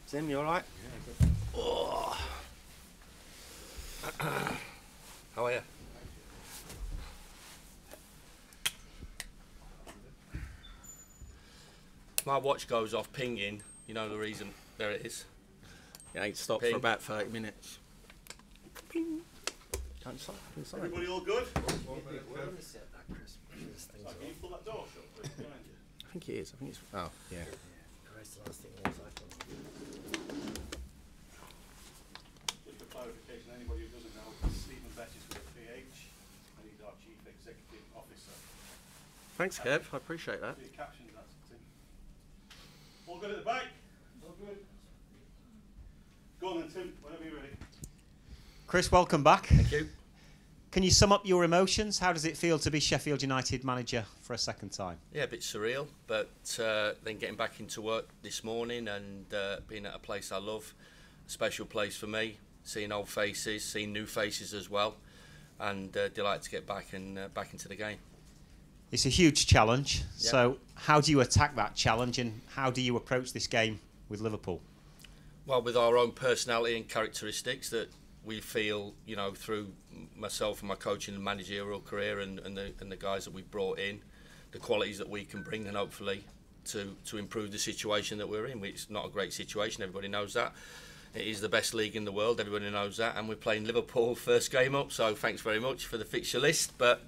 Tim, you all right? Yeah, good. Oh. How are you? My watch goes off pinging. You know the reason. There it is. It ain't stopped Ping. for about 30 minutes. Ping. Can't stop. Everybody all good? Can you pull that door shut, please, behind you? I think it is. I think it's. Oh, yeah. Just for clarification, anybody who doesn't know, Stephen Bettis with a PH, and he's our Chief Executive Officer. Thanks, Kev. I appreciate that. The captions, that's Tim. All good at the back? All good. Go on then, Tim, whenever you're ready. Chris, welcome back. Thank you. Can you sum up your emotions? How does it feel to be Sheffield United manager for a second time? Yeah, a bit surreal, but then getting back into work this morning and being at a place I love, a special place for me, seeing old faces, seeing new faces as well, and delighted to get back and back into the game. It's a huge challenge. Yeah. So how do you attack that challenge and how do you approach this game with Liverpool? Well, with our own personality and characteristics that we feel, you know, through myself and my coaching and managerial career and the guys that we've brought in, the qualities that we can bring and hopefully to improve the situation that we're in. It's not a great situation, everybody knows that. It is the best league in the world, everybody knows that, and we're playing Liverpool first game up, so thanks very much for the fixture list. But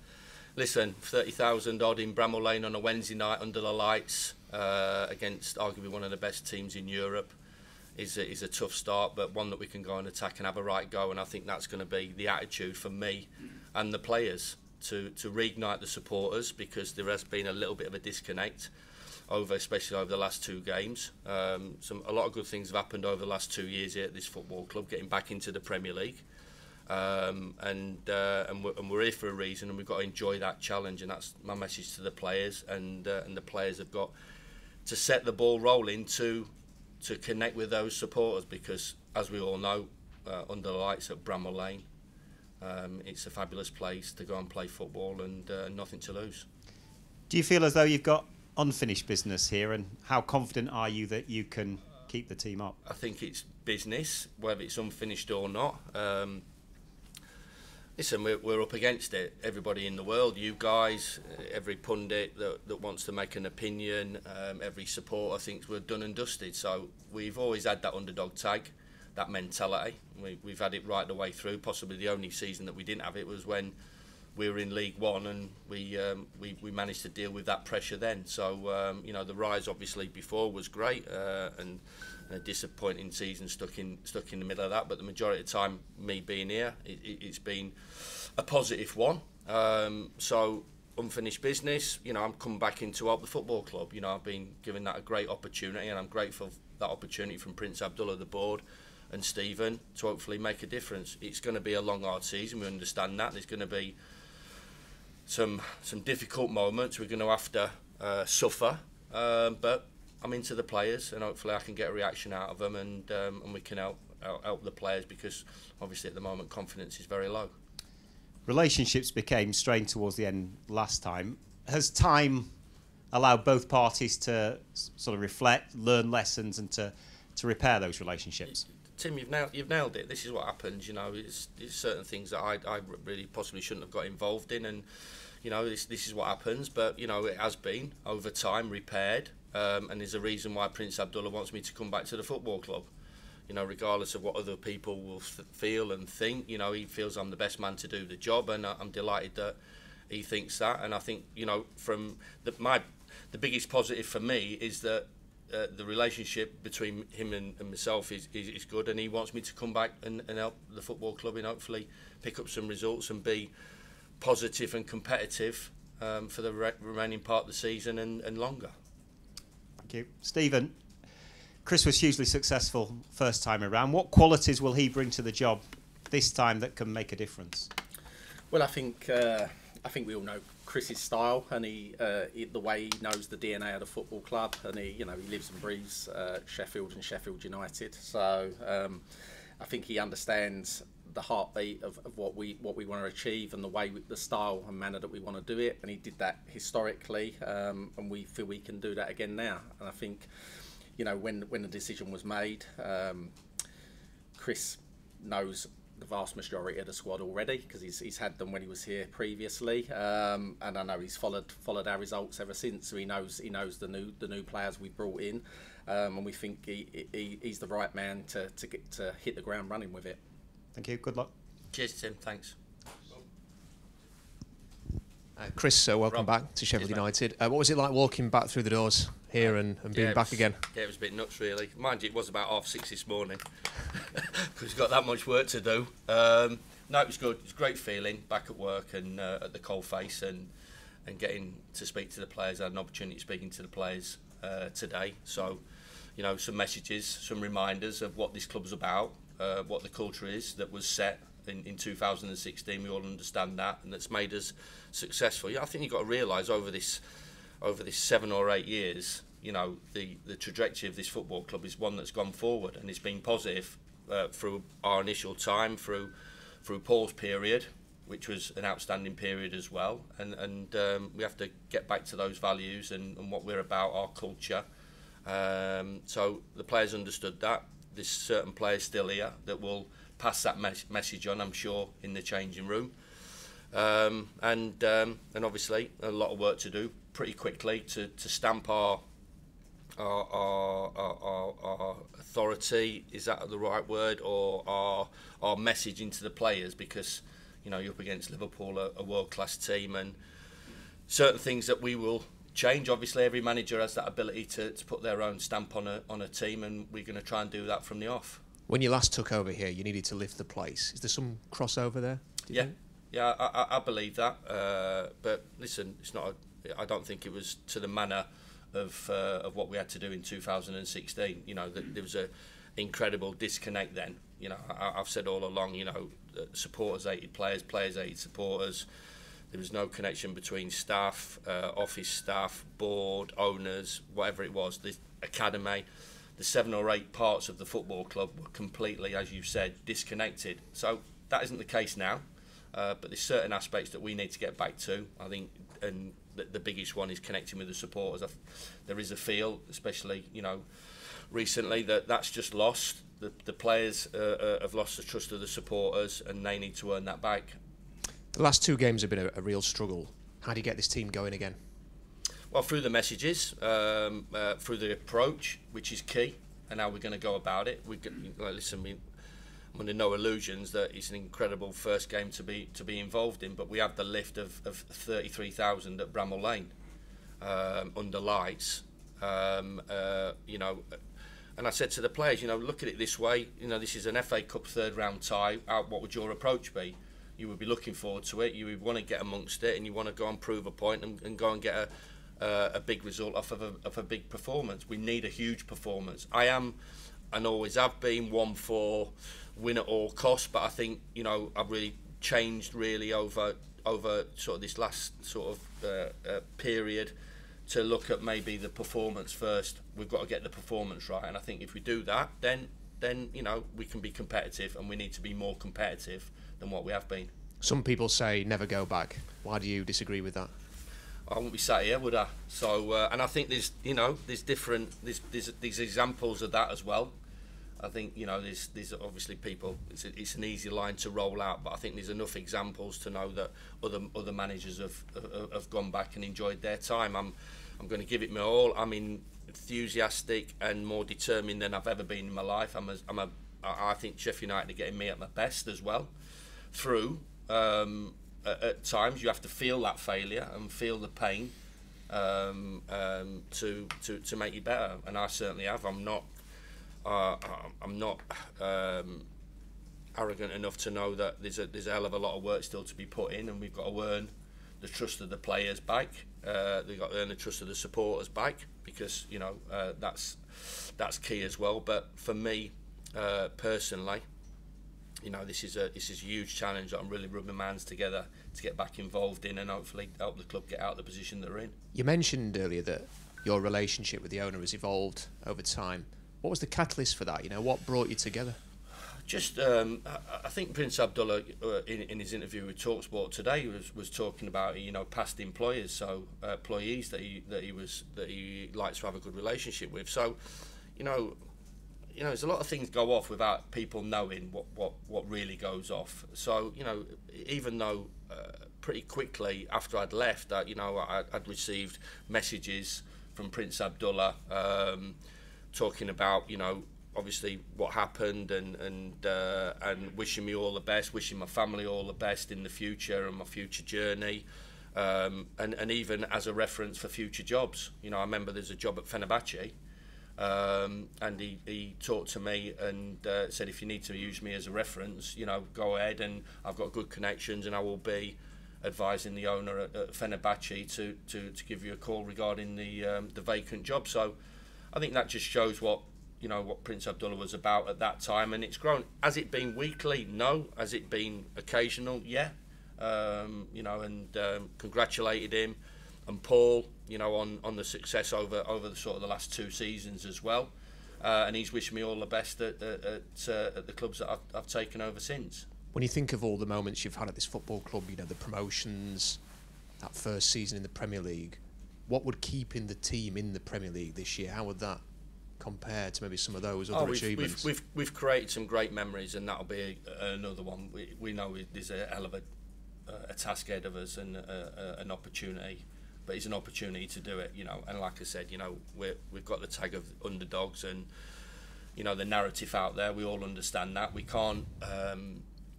listen, 30,000 odd in Bramall Lane on a Wednesday night under the lights against arguably one of the best teams in Europe is a tough start, but one that we can go and attack and have a right go, and I think that's going to be the attitude for me and the players to reignite the supporters, because there has been a little bit of a disconnect especially over the last two games. A lot of good things have happened over the last 2 years here at this football club, getting back into the Premier League, and we're here for a reason, and we've got to enjoy that challenge, and that's my message to the players, and the players have got to set the ball rolling to connect with those supporters, because as we all know, under the lights at Bramall Lane, it's a fabulous place to go and play football, and nothing to lose. Do you feel as though you've got unfinished business here, and how confident are you that you can keep the team up? I think it's business, whether it's unfinished or not. Listen, we're up against it. Everybody in the world, you guys, every pundit that wants to make an opinion, every supporter thinks we're done and dusted. So we've always had that underdog tag, that mentality. We've had it right the way through. Possibly the only season that we didn't have it was when we were in League One, and we managed to deal with that pressure then. So you know, the rise obviously before was great, and a disappointing season stuck in the middle of that, but the majority of the time, me being here, it's been a positive one. So unfinished business, you know, I'm coming back in to help the football club. You know, I've been given that a great opportunity, and I'm grateful for that opportunity from Prince Abdullah, the board, and Stephen to hopefully make a difference. It's going to be a long, hard season. We understand that. There's going to be some difficult moments. We're going to have to suffer, but I'm into the players, and hopefully I can get a reaction out of them, and we can help the players, because obviously at the moment confidence is very low. Relationships became strained towards the end last time. Has time allowed both parties to sort of reflect, learn lessons, and to repair those relationships? Tim, you've nailed it. This is what happens. You know, it's certain things that I really possibly shouldn't have got involved in, and you know, this is what happens. But you know, it has been over time repaired. And there's a reason why Prince Abdullah wants me to come back to the football club. You know, regardless of what other people will feel and think, you know, he feels I'm the best man to do the job, and I'm delighted that he thinks that. And I think, you know, from the biggest positive for me is that the relationship between him and myself is good, and he wants me to come back and help the football club and hopefully pick up some results and be positive and competitive for the remaining part of the season and longer. Thank you. Stephen, Chris was hugely successful first time around. What qualities will he bring to the job this time that can make a difference? Well, I think we all know Chris's style, and the way he knows the DNA of the football club, and he lives and breathes Sheffield and Sheffield United. So I think he understands the heartbeat of what we want to achieve, and the style and manner that we want to do it, and he did that historically, and we feel we can do that again now. And I think, you know, when the decision was made, Chris knows the vast majority of the squad already because he's had them when he was here previously, and I know he's followed our results ever since. So he knows the new players we brought in, and we think he's the right man to hit the ground running with it. Thank you. Good luck. Cheers, Tim. Thanks. Chris, welcome back to Sheffield United. What was it like walking back through the doors here and being back again? Yeah, it was a bit nuts, really. Mind you, it was about 6:30 this morning because we've got that much work to do. No, it was good. It was a great feeling back at work and at the coalface and getting to speak to the players. I had an opportunity of speaking to the players today. So, you know, some messages, some reminders of what this club's about, what the culture is that was set in 2016. We all understand that, and that's made us successful. Yeah, I think you've got to realise over this 7 or 8 years, you know, the trajectory of this football club is one that's gone forward, and it's been positive through our initial time, through Paul's period, which was an outstanding period as well, and we have to get back to those values and what we're about, our culture. So the players understood that. There's certain players still here that will pass that message on, I'm sure, in the changing room. And obviously a lot of work to do pretty quickly to stamp our authority, is that the right word, or our message into the players, because, you know, you're up against Liverpool, a world-class team, and certain things that we will change. Obviously every manager has that ability to put their own stamp on a team, and we're going to try and do that from the off. When you last took over here, you needed to lift the place. Is there some crossover there? Yeah, I believe that. But listen, it's not. I don't think it was to the manner of what we had to do in 2016. You know, there was a incredible disconnect then. You know, I've said all along. You know, supporters hated players, players hated supporters. There was no connection between staff, office staff, board, owners, whatever it was. The academy. The 7 or 8 parts of the football club were completely, as you said, disconnected. So that isn't the case now, but there's certain aspects that we need to get back to, I think, and the biggest one is connecting with the supporters. There is a feel, especially, you know, recently, that's just lost. The players have lost the trust of the supporters, and they need to earn that back. The last 2 games have been a real struggle. How do you get this team going again? Well, through the messages, through the approach, which is key, and how we're going to go about it. Listen, I'm under no illusions that it's an incredible first game to be involved in, but we have the lift of 33,000 at Bramall Lane under lights, you know. And I said to the players, you know, look at it this way. You know, this is an FA Cup 3rd round tie. What would your approach be? You would be looking forward to it. You would want to get amongst it, and you want to go and prove a point and go and get a big result off of a big performance. We need a huge performance. I am, and always have been, one for win at all costs, but I think, you know, I've really changed really over sort of this last sort of period to look at maybe the performance first. We've got to get the performance right, and I think if we do that, then you know, we can be competitive, and we need to be more competitive than what we have been. Some people say never go back. Why do you disagree with that? I wouldn't be sat here, would I? So, and I think there's examples of that as well. I think, you know, there's obviously people. It's an easy line to roll out, but I think there's enough examples to know that other managers have gone back and enjoyed their time. I'm going to give it my all. I'm enthusiastic and more determined than I've ever been in my life. I think Sheffield United are getting me at my best as well. Through at times you have to feel that failure and feel the pain to make you better, and I certainly have. I'm not arrogant enough to know that there's a hell of a lot of work still to be put in, and we've got to earn the trust of the players back. They've got to earn the trust of the supporters back, because, you know, that's key as well. But for me personally, you know, this is a huge challenge that I'm really rubbing my hands together to get back involved in, and hopefully help the club get out of the position they're in. You mentioned earlier that your relationship with the owner has evolved over time. What was the catalyst for that? You know, what brought you together? Just, I think Prince Abdullah, in his interview with TalkSport today, was talking about, you know, past employers, so employees that he likes to have a good relationship with. So, you know, there's a lot of things go off without people knowing what really goes off. So, you know, even though pretty quickly after I'd left, that, you know, I'd received messages from Prince Abdullah talking about, you know, obviously what happened and wishing me all the best, wishing my family all the best in the future and my future journey, and even as a reference for future jobs. You know, I remember there's a job at Fenerbahce. And he talked to me and said, if you need to use me as a reference, you know, go ahead, and I've got good connections, and I will be advising the owner at Fenerbahce to give you a call regarding the vacant job. So I think that just shows what Prince Abdullah was about at that time, and it's grown. Has it been weekly? No. Has it been occasional? Yeah. You know, and congratulated him and Paul, you know, on the success over the sort of the last 2 seasons as well, and he's wished me all the best at the clubs that I've taken over since. When you think of all the moments you've had at this football club, you know, the promotions, that first season in the Premier League, what would keep in the team in the Premier League this year? How would that compare to maybe some of those other achievements? We've created some great memories, and that'll be another one. We know there's a hell of a task ahead of us and an opportunity. But it's an opportunity to do it, you know. And like I said, you know, we've got the tag of underdogs, and, you know, the narrative out there. We all understand that. We can't,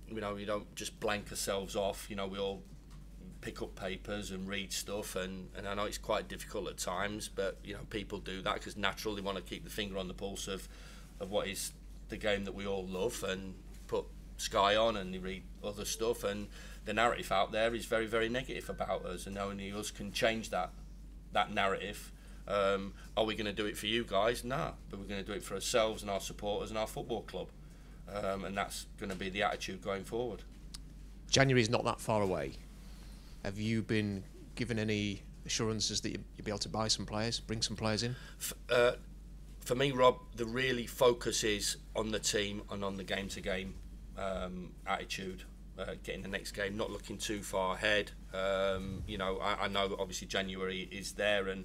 you know, we don't just blank ourselves off. You know, we all pick up papers and read stuff, and I know it's quite difficult at times, but, you know, people do that because naturally they want to keep the finger on the pulse of what is the game that we all love, and put Sky on and they read other stuff, and the narrative out there is very, very negative about us, and only us can change that narrative. Are we going to do it for you guys? Nah, but we're going to do it for ourselves and our supporters and our football club, and that's going to be the attitude going forward. January is not that far away. Have you been given any assurances that you'll be able to buy some players, bring some players in? For me, Rob, the really focus is on the team and on the game-to-game attitude. Getting the next game, not looking too far ahead. You know, I know obviously January is there, and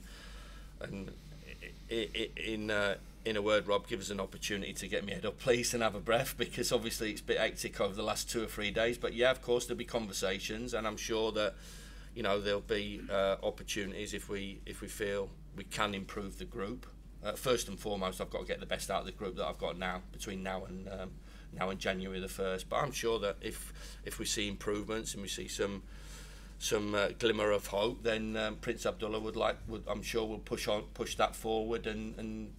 in a word, Rob, give us an opportunity to get me head up, please, and have a breath, because obviously it's a bit hectic over the last 2 or 3 days. But yeah, of course there'll be conversations, and I'm sure that, you know, there'll be opportunities if we feel we can improve the group. First and foremost, I've got to get the best out of the group that I've got now between now and January the 1st. But I'm sure that if we see improvements and we see some glimmer of hope, then Prince Abdullah I'm sure will push that forward and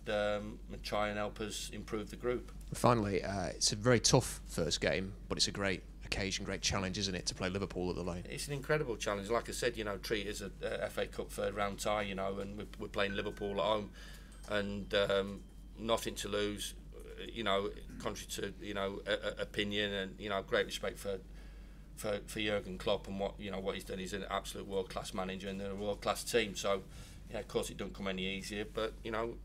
try and help us improve the group. Finally, it's a very tough first game, but it's a great occasion, great challenge, isn't it, to play Liverpool at the Lane? It's an incredible challenge. Like I said, you know, treat it as a FA Cup third round tie, you know, and we're playing Liverpool at home, and nothing to lose. You know, contrary to, you know, opinion, and, you know, great respect for Jurgen Klopp and what he's done. He's an absolute world-class manager and they're a world-class team. So, yeah, of course it don't come any easier. But, you know,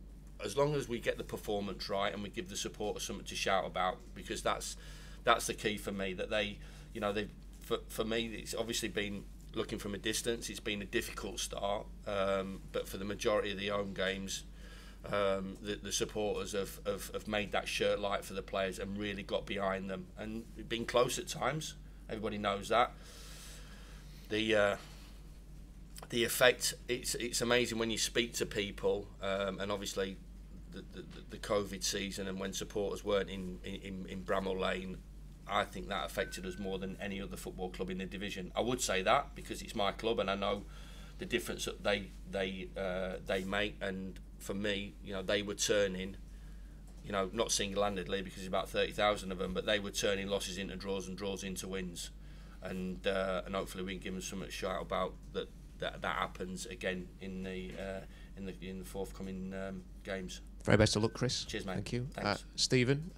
as long as we get the performance right and we give the supporters something to shout about, because that's the key for me. That they, you know, for me, it's obviously been looking from a distance. It's been a difficult start, but for the majority of the home games, the supporters have made that shirt light for the players and really got behind them, and been close at times. Everybody knows that. The effect, it's amazing when you speak to people, and obviously the COVID season, and when supporters weren't in Bramall Lane, I think that affected us more than any other football club in the division. I would say that because it's my club and I know the difference that they make. And for me, you know, they were turning, you know, not single-handedly because there's about 30,000 of them, but they were turning losses into draws and draws into wins, and hopefully we can give them something to shout about that happens again in the forthcoming games. Very best of luck, Chris. Cheers, mate. Thank you. Thanks. Stephen,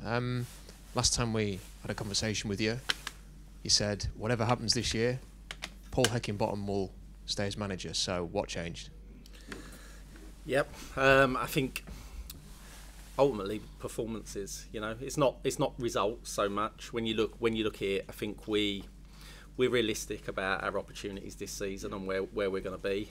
last time we had a conversation with you, you said whatever happens this year, Paul Heckingbottom will stay as manager. So what changed? Yep, I think ultimately performances. You know, it's not results so much. When you look at it, I think we're realistic about our opportunities this season and where we're going to be.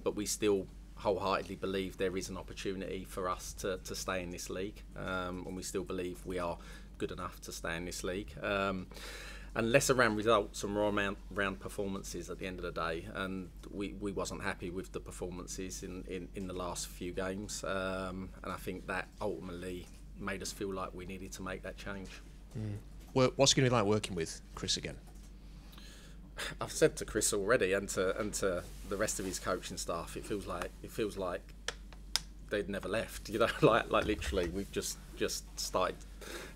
But we still wholeheartedly believe there is an opportunity for us to stay in this league, and we still believe we are good enough to stay in this league. And less around results and more around performances at the end of the day. And we wasn't happy with the performances in the last few games, and I think that ultimately made us feel like we needed to make that change. Well, what's it going to be like working with Chris again? I've said to Chris already, and to the rest of his coaching staff, it feels like they'd never left. You know, like literally, we've just started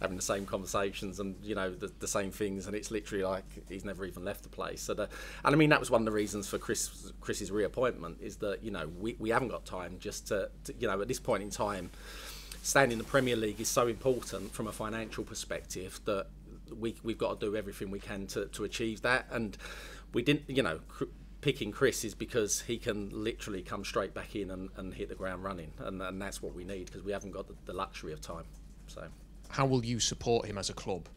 having the same conversations and the same things, and it's literally like he's never even left the place. So and I mean, that was one of the reasons for Chris's reappointment, is that we haven't got time just to at this point in time, staying in the Premier League is so important from a financial perspective that we've got to do everything we can to achieve that. And we didn't, picking Chris is because he can literally come straight back in and hit the ground running, and that's what we need, because we haven't got the luxury of time. So how will you support him as a club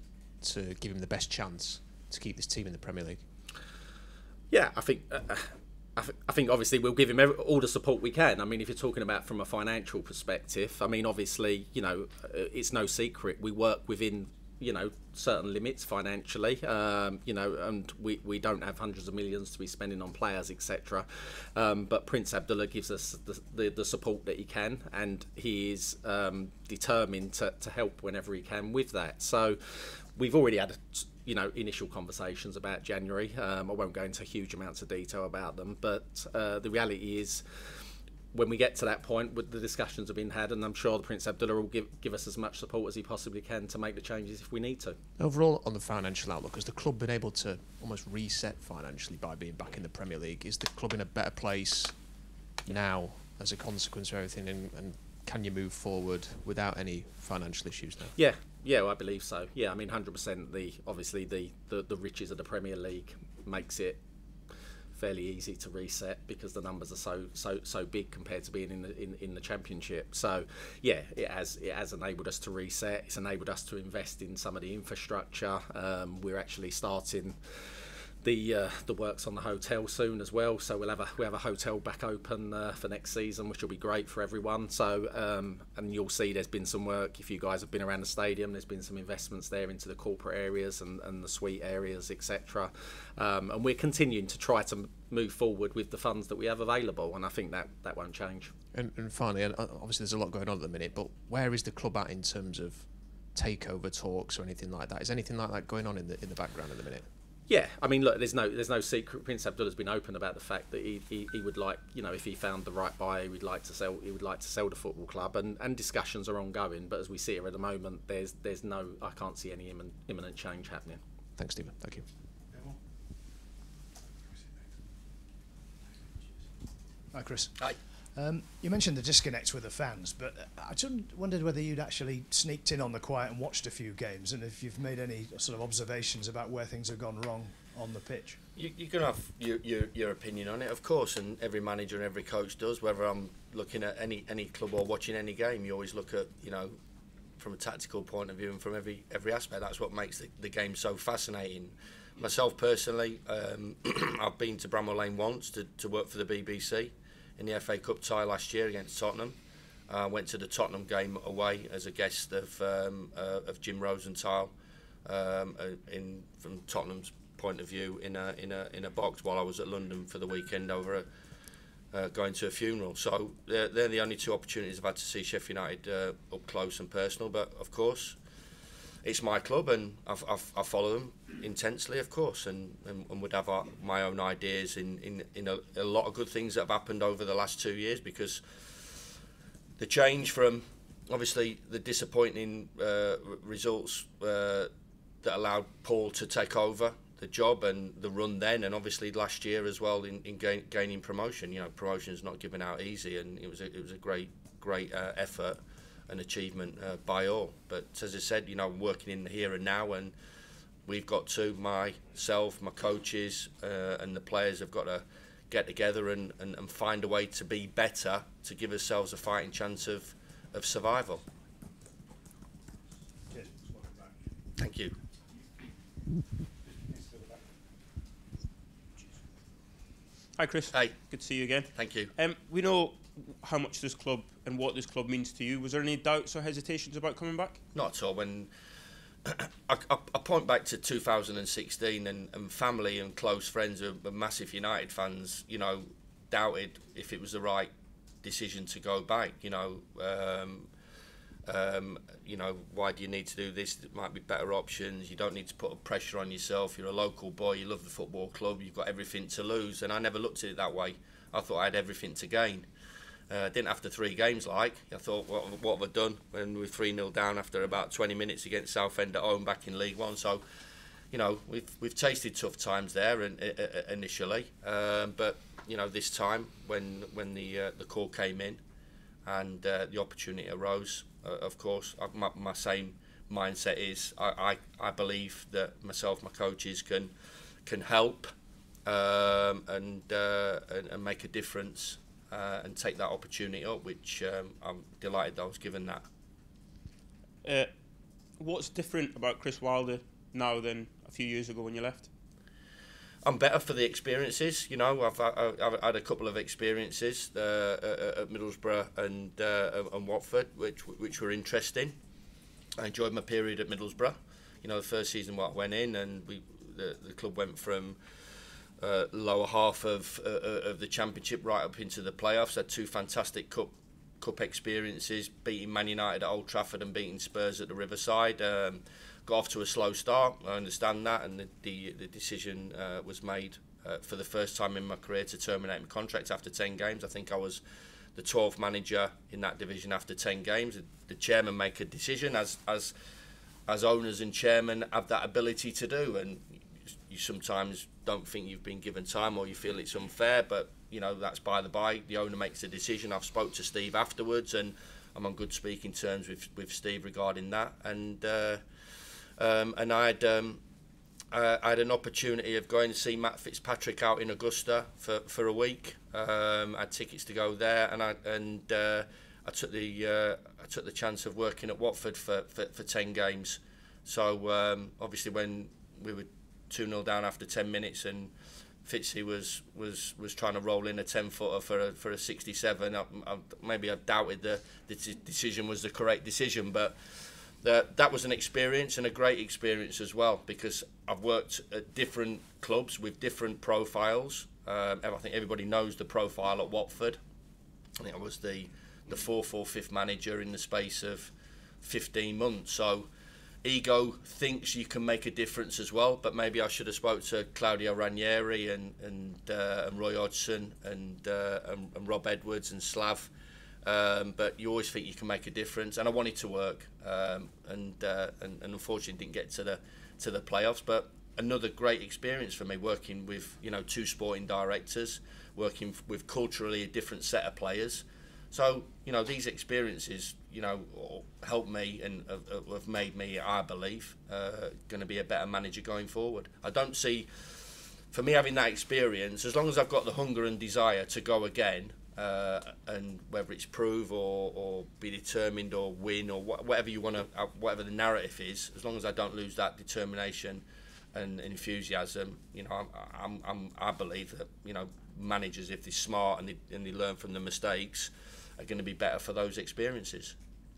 to give him the best chance to keep this team in the Premier League? Yeah, I think obviously we'll give him all the support we can. I mean, if you're talking about from a financial perspective, I mean, obviously, it's no secret we work within certain limits financially, and we don't have hundreds of millions to be spending on players, etc. But Prince Abdullah gives us the support that he can, and he is determined to help whenever he can with that. So we've already had initial conversations about January. I won't go into huge amounts of detail about them, but the reality is, when we get to that point, the discussions have been had, and I'm sure the Prince Abdullah will give us as much support as he possibly can to make the changes if we need to. Overall, on the financial outlook, has the club been able to almost reset financially by being back in the Premier League? Is the club in a better place now as a consequence of everything, and can you move forward without any financial issues now? Yeah, well, I believe so. Yeah, I mean, 100%. Obviously the riches of the Premier League makes it fairly easy to reset, because the numbers are so big compared to being in the Championship. So yeah, it has enabled us to reset. It's enabled us to invest in some of the infrastructure. We're actually starting the works on the hotel soon as well, so we'll have a hotel back open for next season, which will be great for everyone. So and you'll see there's been some work, if you guys have been around the stadium, there's been some investments there into the corporate areas and the suite areas, etc. And we're continuing to try to move forward with the funds that we have available, and I think that won't change. And finally, and obviously there's a lot going on at the minute, but where is the club at in terms of takeover talks or anything like that? Is anything like that going on in the background at the minute? Yeah, I mean, look, there's no secret. Prince Abdullah's been open about the fact that he would like, if he found the right buyer, he would like to sell the football club, and discussions are ongoing. But as we see here at the moment, I can't see any imminent change happening. Thanks, Stephen. Thank you. Hi, Chris. Hi. You mentioned the disconnect with the fans, but I just wondered whether you'd actually sneaked in on the quiet and watched a few games, and if you've made any sort of observations about where things have gone wrong on the pitch. You can have your opinion on it, of course, and every manager and every coach does. Whether I'm looking at any club or watching any game, you always look at, from a tactical point of view and from every aspect. That's what makes the game so fascinating. Myself personally, I've been to Bramall Lane once to work for the BBC in the FA Cup tie last year against Tottenham. Went to the Tottenham game away as a guest of Jim Rosenthal, from Tottenham's point of view in a box while I was at London for the weekend over going to a funeral. So they're the only two opportunities I've had to see Sheffield United up close and personal. But of course, it's my club, and I follow them intensely, of course, and would have my own ideas in a lot of good things that have happened over the last 2 years, because the change from obviously the disappointing results that allowed Paul to take over the job and the run then, and obviously last year as well in gaining promotion. Promotion is not given out easy, and it was a great effort and achievement by all. But as I said, working in the here and now, and we've got to, myself, my coaches and the players have got to get together and find a way to be better, to give ourselves a fighting chance of survival. Cheers. Thank you. Hi, Chris. Hey. Good to see you again. Thank you. We know how much this club and what this club means to you. Was there any doubts or hesitations about coming back? Not at all. When I point back to 2016, and family and close friends who are massive United fans, you know, doubted if it was the right decision to go back. You know, why do you need to do this? There might be better options. You don't need to put a pressure on yourself. You're a local boy. You love the football club. You've got everything to lose. And I never looked at it that way. I thought I had everything to gain. Didn't after 3 games like. I thought, what have I done when we're 3-0 down after about 20 minutes against Southend at home back in League One? So, you know, we've tasted tough times there initially, but you know, this time when the call came in and the opportunity arose, of course, my same mindset is I believe that myself, my coaches can help and make a difference. And take that opportunity up, which I'm delighted that I was given that. What's different about Chris Wilder now than a few years ago when you left? I'm better for the experiences. You know, I've had a couple of experiences at Middlesbrough and Watford, which were interesting. I enjoyed my period at Middlesbrough. You know, the first season I went in, and the club went from lower half of the Championship right up into the playoffs. Had 2 fantastic cup experiences, beating Man United at Old Trafford and beating Spurs at the Riverside. Got off to a slow start, I understand that, and the decision was made for the first time in my career to terminate my contract after 10 games. I think I was the 12th manager in that division after 10 games. The chairman make a decision, as owners and chairmen have that ability to do, and you sometimes don't think you've been given time or you feel it's unfair, but you know, that's by the by. The owner makes a decision. I've spoke to Steve afterwards, and I'm on good speaking terms with Steve regarding that. And I had an opportunity of going to see Matt Fitzpatrick out in Augusta for a week. I had tickets to go there, and I took the chance of working at Watford for 10 games. So obviously when we were 2-0 down after 10 minutes and Fitzy was trying to roll in a 10-footer for a 67, maybe I doubted the decision was the correct decision, but that was an experience, and a great experience as well, because I've worked at different clubs with different profiles. I think everybody knows the profile at Watford. I think I was the 4th or 5th manager in the space of 15 months. So ego thinks you can make a difference as well, but maybe I should have spoke to Claudio Ranieri and Roy Hodgson and Rob Edwards and Slav. But you always think you can make a difference, and I wanted to work, and unfortunately didn't get to the playoffs. But another great experience for me, working with 2 sporting directors, working with culturally a different set of players. So these experiences helped me and have made me, I believe, going to be a better manager going forward. I don't see, for me, having that experience, as long as I've got the hunger and desire to go again, and whether it's prove or be determined or win or whatever you want to, whatever the narrative is, as long as I don't lose that determination and enthusiasm, I believe that managers, if they're smart and they learn from the mistakes, are going to be better for those experiences.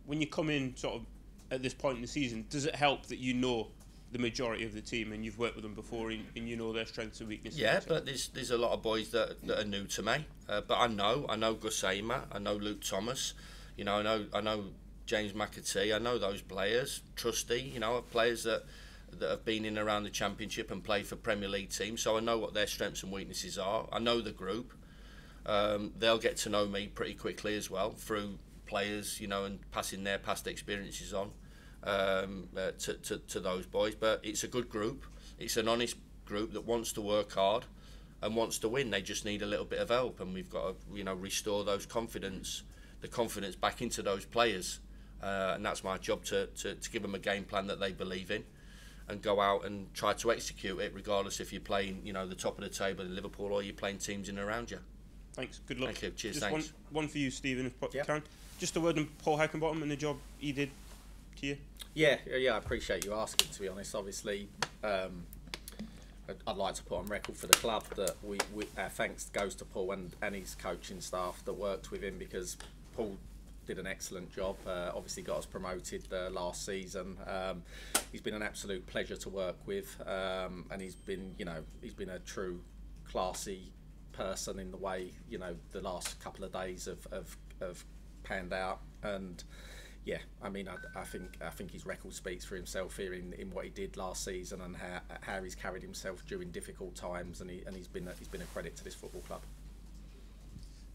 When you come in sort of at this point in the season, does it help that you know the majority of the team and you've worked with them before and you know their strengths and weaknesses? Yeah, but there's a lot of boys that are new to me. But I know Gussaima, I know Luke Thomas, I know James McAtee, I know those players, Trusty, players that have been in around the Championship and played for Premier League teams, so I know what their strengths and weaknesses are. I know the group. They'll get to know me pretty quickly as well through players, and passing their past experiences on to those boys. But it's a good group. It's an honest group that wants to work hard and wants to win. They just need a little bit of help, and we've got to restore the confidence back into those players, and that's my job to give them a game plan that they believe in and go out and try to execute it, regardless if you're playing the top of the table in Liverpool or you're playing teams in and around you. Thanks, good luck. Thank you, cheers, just thanks. One for you, Stephen, if you can. Just a word on Paul Heckenbottom and the job he did to you. Yeah, I appreciate you asking, to be honest. Obviously, I'd like to put on record for the club that our thanks goes to Paul and his coaching staff that worked with him, because Paul did an excellent job. Obviously got us promoted last season. He's been an absolute pleasure to work with, and he's been a true classy person in the way the last couple of days have panned out. And yeah, I mean, I think his record speaks for himself here in what he did last season and how he's carried himself during difficult times, and he's been a credit to this football club.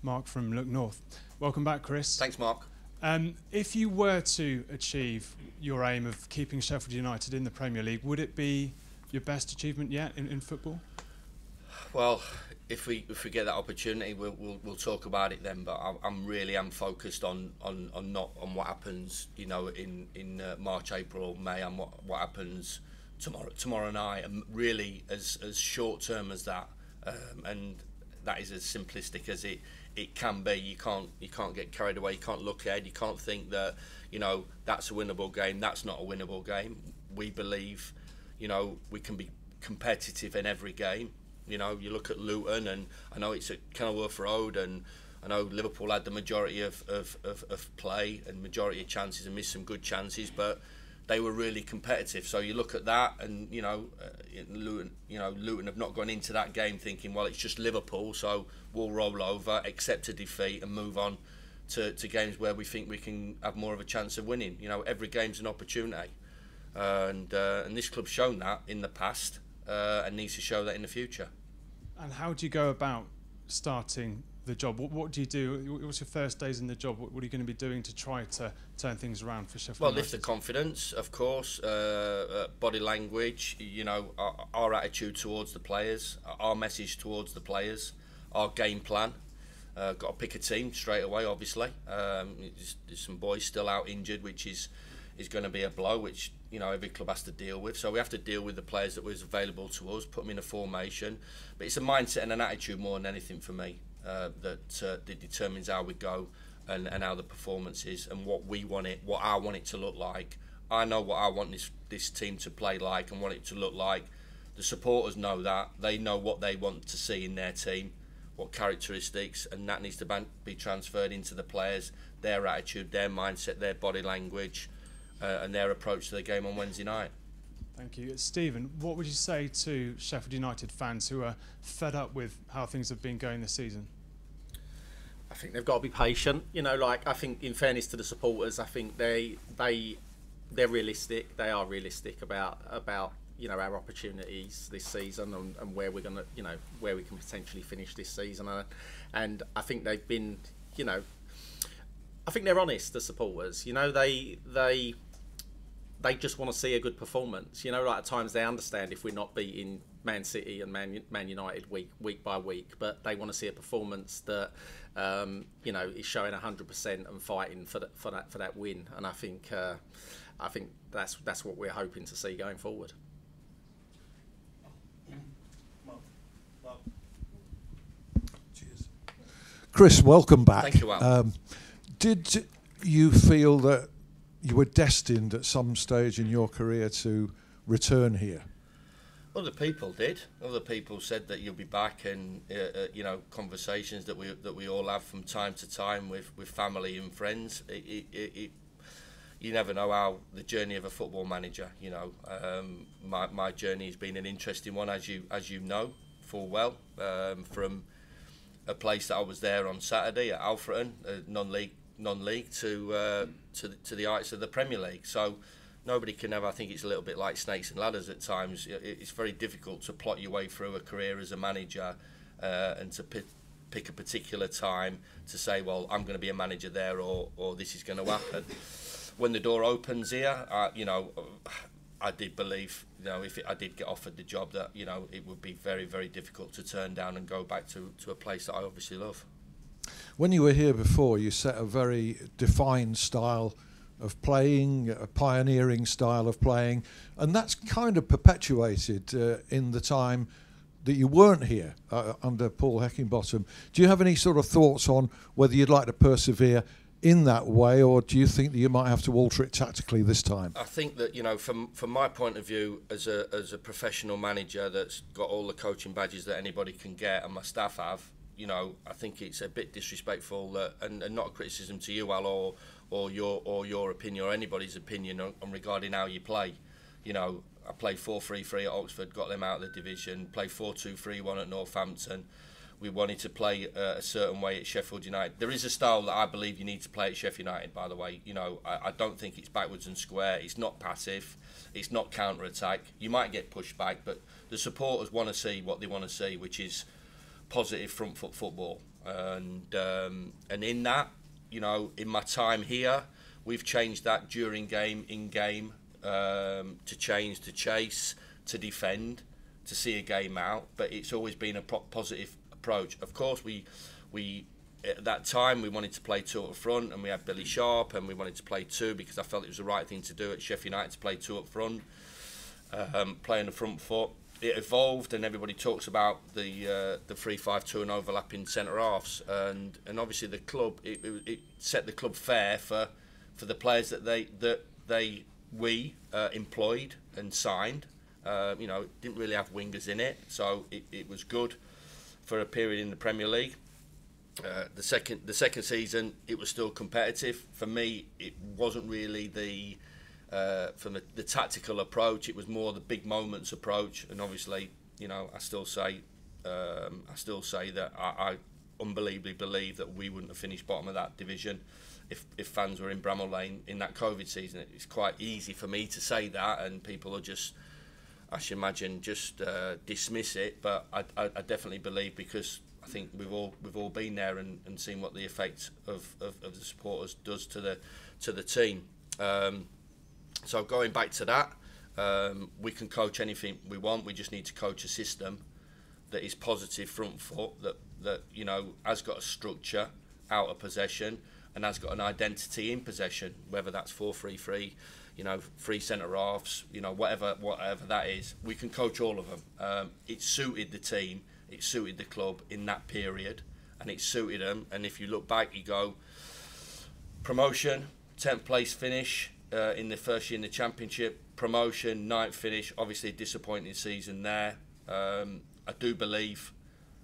Mark from Look North. Welcome back, Chris. Thanks, Mark. If you were to achieve your aim of keeping Sheffield United in the Premier League, would it be your best achievement yet in football? Well, if we get that opportunity, we'll talk about it then. But I'm focused on not on what happens, in March, April, May, and what happens tomorrow night, and really as short term as that, and that is as simplistic as it can be. You can't get carried away. You can't look ahead. You can't think that that's a winnable game. That's not a winnable game. We believe we can be competitive in every game. You look at Luton, and I know it's at Kenilworth Road, and I know Liverpool had the majority of play and majority of chances and missed some good chances, but they were really competitive. So you look at that, and Luton have not gone into that game thinking, well, it's just Liverpool, so we'll roll over, accept a defeat, and move on to games where we think we can have more of a chance of winning. Every game's an opportunity, and this club's shown that in the past, and needs to show that in the future. And how do you go about starting the job? What do you do? What's your first days in the job? What are you going to be doing to try to turn things around for Sheffield United? Well, lift the confidence, of course, body language, our attitude towards the players, our message towards the players, our game plan. Got to pick a team straight away, obviously. There's some boys still out injured, which is going to be a blow, which every club has to deal with. So we have to deal with the players that was available to us, put them in a formation. But it's a mindset and an attitude more than anything for me that determines how we go and how the performance is and what I want it to look like. I know what I want this team to play like and want it to look like. The supporters know that. They know what they want to see in their team, what characteristics, and that needs to be transferred into the players, their attitude, their mindset, their body language, and their approach to the game on Wednesday night. Thank you. Stephen, what would you say to Sheffield United fans who are fed up with how things have been going this season? I think they've got to be patient. I think, in fairness to the supporters, I think they're realistic. They are realistic about our opportunities this season and where we're gonna where we can potentially finish this season. And I think they've been I think they're honest, the supporters. They just want to see a good performance. At times they understand if we're not beating Man City and Man United week by week, but they want to see a performance that is showing 100% and fighting for that win. And I think that's what we're hoping to see going forward. Cheers. Chris, welcome back. Thank you, Al. Did you feel that you were destined at some stage in your career to return here? Other people did. Other people said that you'll be back, and conversations that we all have from time to time with family and friends. You never know how the journey of a football manager. My journey has been an interesting one, as you know full well. From a place that I was there on Saturday at Alfreton, non-league to the heights of the Premier League. So nobody can ever. I think it's a little bit like snakes and ladders at times. It's very difficult to plot your way through a career as a manager and to pick a particular time to say, well, I'm going to be a manager there, or this is going to happen. When the door opens here, I did believe, if I did get offered the job, that it would be very, very difficult to turn down and go back to a place that I obviously love. When you were here before, you set a very defined style of playing, a pioneering style of playing, and that's kind of perpetuated in the time that you weren't here under Paul Heckingbottom. Do you have any sort of thoughts on whether you'd like to persevere in that way, or do you think that you might have to alter it tactically this time? I think that, you know, from my point of view, as a professional manager that's got all the coaching badges that anybody can get, and my staff have, you know, I think it's a bit disrespectful that, and not a criticism to you, Al, or your opinion or anybody's opinion on regarding how you play. You know, I played 4-3-3 at Oxford, got them out of the division. Played 4-2-3-1 at Northampton. We wanted to play a certain way at Sheffield United. There is a style that I believe you need to play at Sheffield United, by the way. You know, I don't think it's backwards and square. It's not passive. It's not counter-attack. You might get pushed back, but the supporters want to see what they want to see, which is positive front foot football. And in that, you know, in my time here, we've changed that during game, in game, to change, to chase, to defend, to see a game out. But it's always been a positive approach. Of course, we at that time we wanted to play two up front, and we had Billy Sharp, and we wanted to play two because I felt it was the right thing to do at Sheffield United, to play two up front, playing the front foot. It evolved, and everybody talks about the 3-5-2 and overlapping centre halves, and obviously the club it set the club fair for the players that we employed and signed. You know, it didn't really have wingers in it, so it was good for a period in the Premier League. The second season, it was still competitive. For me, it wasn't really from the tactical approach. It was more the big moments approach. And obviously, you know, I still say that I unbelievably believe that we wouldn't have finished bottom of that division if fans were in Bramall Lane in that COVID season. It's quite easy for me to say that, and people are just, I should imagine, just dismiss it. But I definitely believe, because I think we've all been there and seen what the effect of the supporters does to the team. So going back to that, we can coach anything we want. We just need to coach a system that is positive front foot, that you know, has got a structure out of possession and has got an identity in possession, whether that's 4-3-3, you know, 3 centre halves, you know, whatever that is. We can coach all of them. It suited the team, it suited the club in that period, and it suited them. And if you look back, you go, promotion, 10th place finish in the first year in the Championship, promotion, 9th finish, obviously a disappointing season there. I do believe,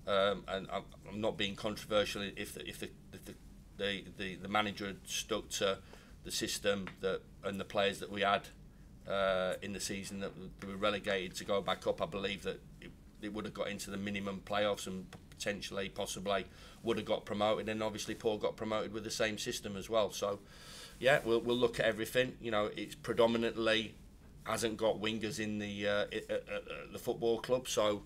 and I'm not being controversial, if the manager had stuck to the system and the players that we had in the season that were relegated to go back up, I believe that it would have got into the minimum playoffs and potentially, possibly, would have got promoted. And obviously Paul got promoted with the same system as well. So yeah, we'll look at everything. You know, it's predominantly hasn't got wingers in the football club. So,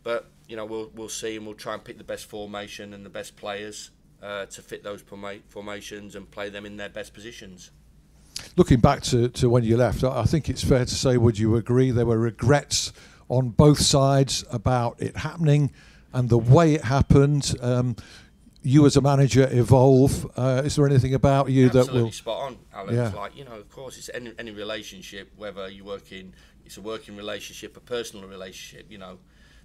but you know, we'll see, and we'll try and pick the best formation and the best players to fit those formations and play them in their best positions. Looking back to when you left, I think it's fair to say, would you agree, there were regrets on both sides about it happening and the way it happened? You as a manager evolve. Is there anything about you that will... Absolutely spot on, Alex. Yeah. Like, you know, of course, it's any relationship, whether you work in, it's a working relationship, a personal relationship, you know,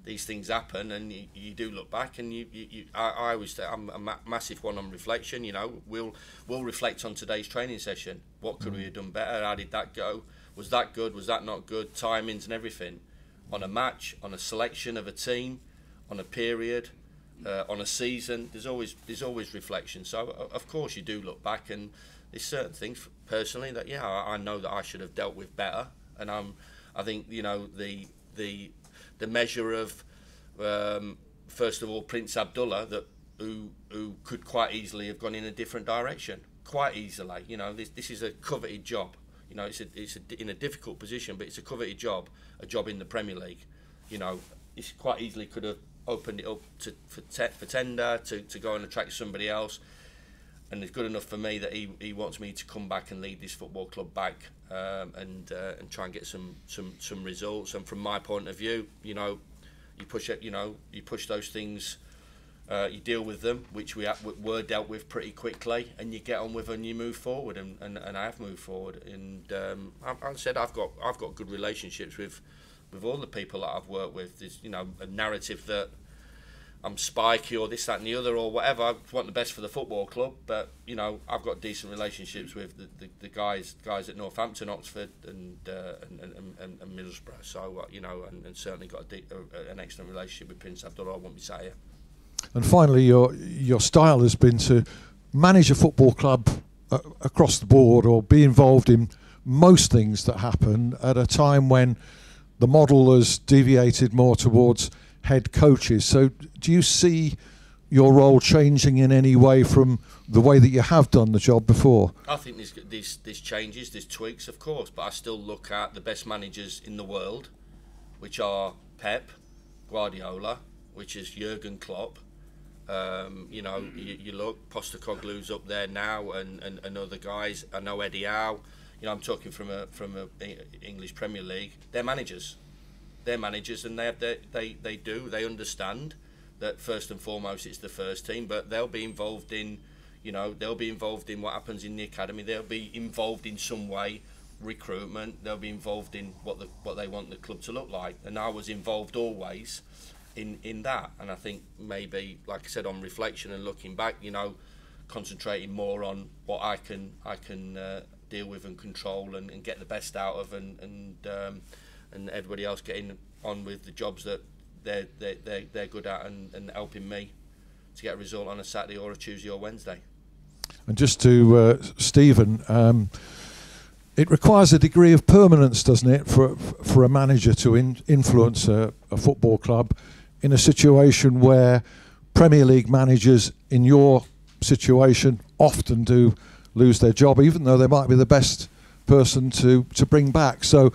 these things happen, and you do look back, and I always say I'm a massive one on reflection. You know, we'll reflect on today's training session. What could we have done better? How did that go? Was that good? Was that not good? Timings and everything. On a match, on a selection of a team, on a period, on a season, there's always reflection. So of course you do look back, and there's certain things personally that I know that I should have dealt with better. And I think, you know, the measure of first of all Prince Abdullah, who could quite easily have gone in a different direction, quite easily. You know, this is a coveted job. You know, it's in a difficult position, but it's a coveted job, a job in the Premier League. You know, it quite easily could have opened it up for tender to go and attract somebody else. And it's good enough for me that he wants me to come back and lead this football club back and try and get some results. And from my point of view, you know, you push those things, you deal with them, which were dealt with pretty quickly, and you get on with and you move forward. And I have moved forward. And I said I've got good relationships with all the people that I've worked with. There's, you know, a narrative that I'm spiky or this, that and the other or whatever. I want the best for the football club, but you know, I've got decent relationships with the guys at Northampton, Oxford and Middlesbrough, so you know, and certainly got an excellent relationship with Prince Abdullah, I won't be sat here. And finally, your style has been to manage a football club across the board, or be involved in most things that happen at a time when the model has deviated more towards head coaches. So do you see your role changing in any way from the way that you have done the job before? I think there's changes, there's tweaks, of course, but I still look at the best managers in the world, which are Pep, Guardiola, which is Jurgen Klopp. You know, you look, Postecoglou's up there now, and other guys. I know Eddie Howe. You know, I'm talking from a English Premier League. They're managers, and they understand that first and foremost it's the first team, but they'll be involved in, you know, they'll be involved in what happens in the academy. They'll be involved in some way recruitment. They'll be involved in what they want the club to look like, and I was involved always in that. And I think maybe, like I said, on reflection and looking back, you know, concentrating more on what I can deal with and control and get the best out of, and everybody else getting on with the jobs that they're good at, and helping me to get a result on a Saturday or a Tuesday or Wednesday. And just to Stephen, it requires a degree of permanence, doesn't it, for a manager to influence a football club in a situation where Premier League managers in your situation often do lose their job, even though they might be the best person to bring back. So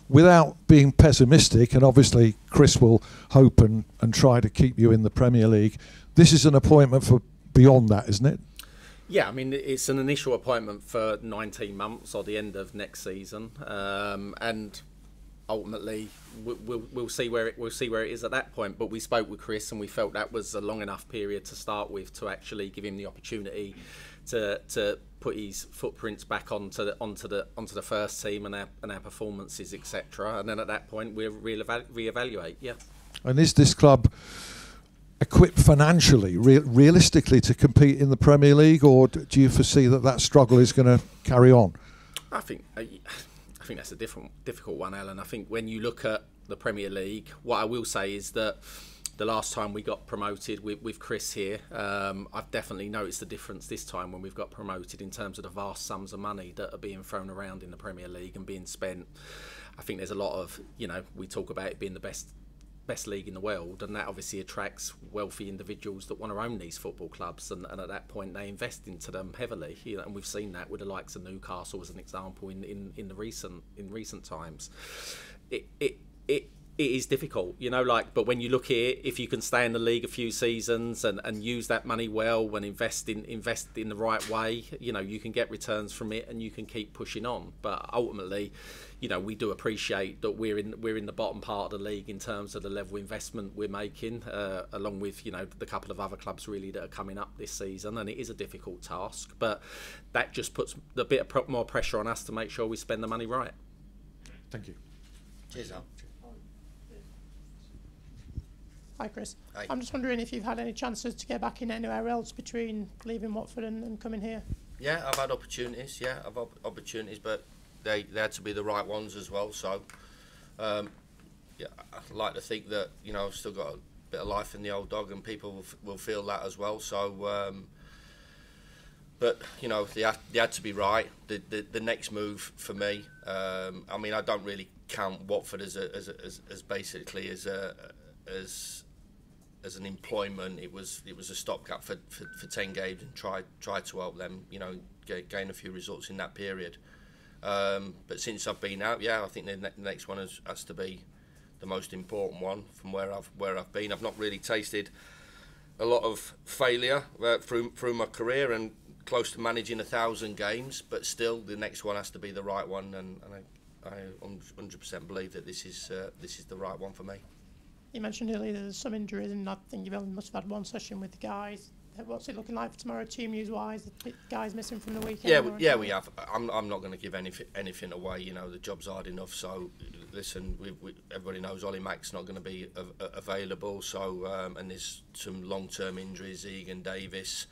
without being pessimistic, and obviously Chris will hope and try to keep you in the Premier League, this is an appointment for beyond that, isn't it? Yeah, I mean, it's an initial appointment for 19 months or the end of next season, and ultimately we'll see where it is at that point. But we spoke with Chris, and we felt that was a long enough period to start with to actually give him the opportunity to put his footprints back onto the first team and our performances, etc. And then at that point we'll reevaluate. Yeah. And is this club equipped financially, realistically, to compete in the Premier League, or do you foresee that struggle is going to carry on? I think that's a difficult one, Alan. I think when you look at the Premier League, what I will say is that the last time we got promoted with Chris here, I've definitely noticed the difference this time when we've got promoted in terms of the vast sums of money that are being thrown around in the Premier League and being spent. I think there's a lot of, you know, we talk about it being the best league in the world, and that obviously attracts wealthy individuals that want to own these football clubs, and at that point they invest into them heavily, you know, and we've seen that with the likes of Newcastle as an example in recent times. It is difficult, you know, but when you look here, if you can stay in the league a few seasons and use that money well and invest in the right way, you know, you can get returns from it and you can keep pushing on. But ultimately, you know, we do appreciate that we're in the bottom part of the league in terms of the level of investment we're making, along with, you know, the couple of other clubs really that are coming up this season, and it is a difficult task, but that just puts a bit of more pressure on us to make sure we spend the money right. Thank you. Cheers, Al. Hi, Chris. Hi. I'm just wondering if you've had any chances to get back in anywhere else between leaving Watford and coming here. Yeah, I've had opportunities. Yeah, I've had opportunities, but they had to be the right ones as well. So, yeah, I'd like to think that, you know, I've still got a bit of life in the old dog, and people will feel that as well. So, but you know, they had to be right. The next move for me. I mean, I don't really count Watford as basically as an employment. It was a stopgap for 10 games, and tried to help them, you know, gain a few results in that period. But since I've been out, yeah, I think the next one has to be the most important one from where I've been. I've not really tasted a lot of failure through my career, and close to managing 1,000 games, but still the next one has to be the right one, and I 100% believe that this is the right one for me. You mentioned earlier there's some injuries, and I think you must have had one session with the guys. What's it looking like for tomorrow, team news wise? The guys missing from the weekend? Yeah, we have. I'm not going to give anything away. You know, the job's hard enough. So listen, everybody knows Ollie Mack's not going to be available. So and there's some long-term injuries, Egan Davis.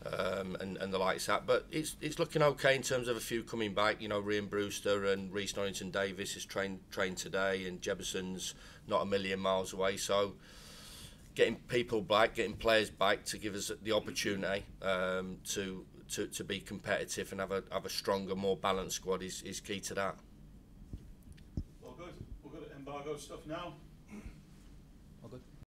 And the likes of that, but it's looking okay in terms of a few coming back. You know, Ryan Brewster and Reece Norrington Davis is trained today, and Jebuson's not a million miles away. So getting people back, getting players back to give us the opportunity to be competitive and have a stronger, more balanced squad is key to that. All good. We've got to embargo stuff now.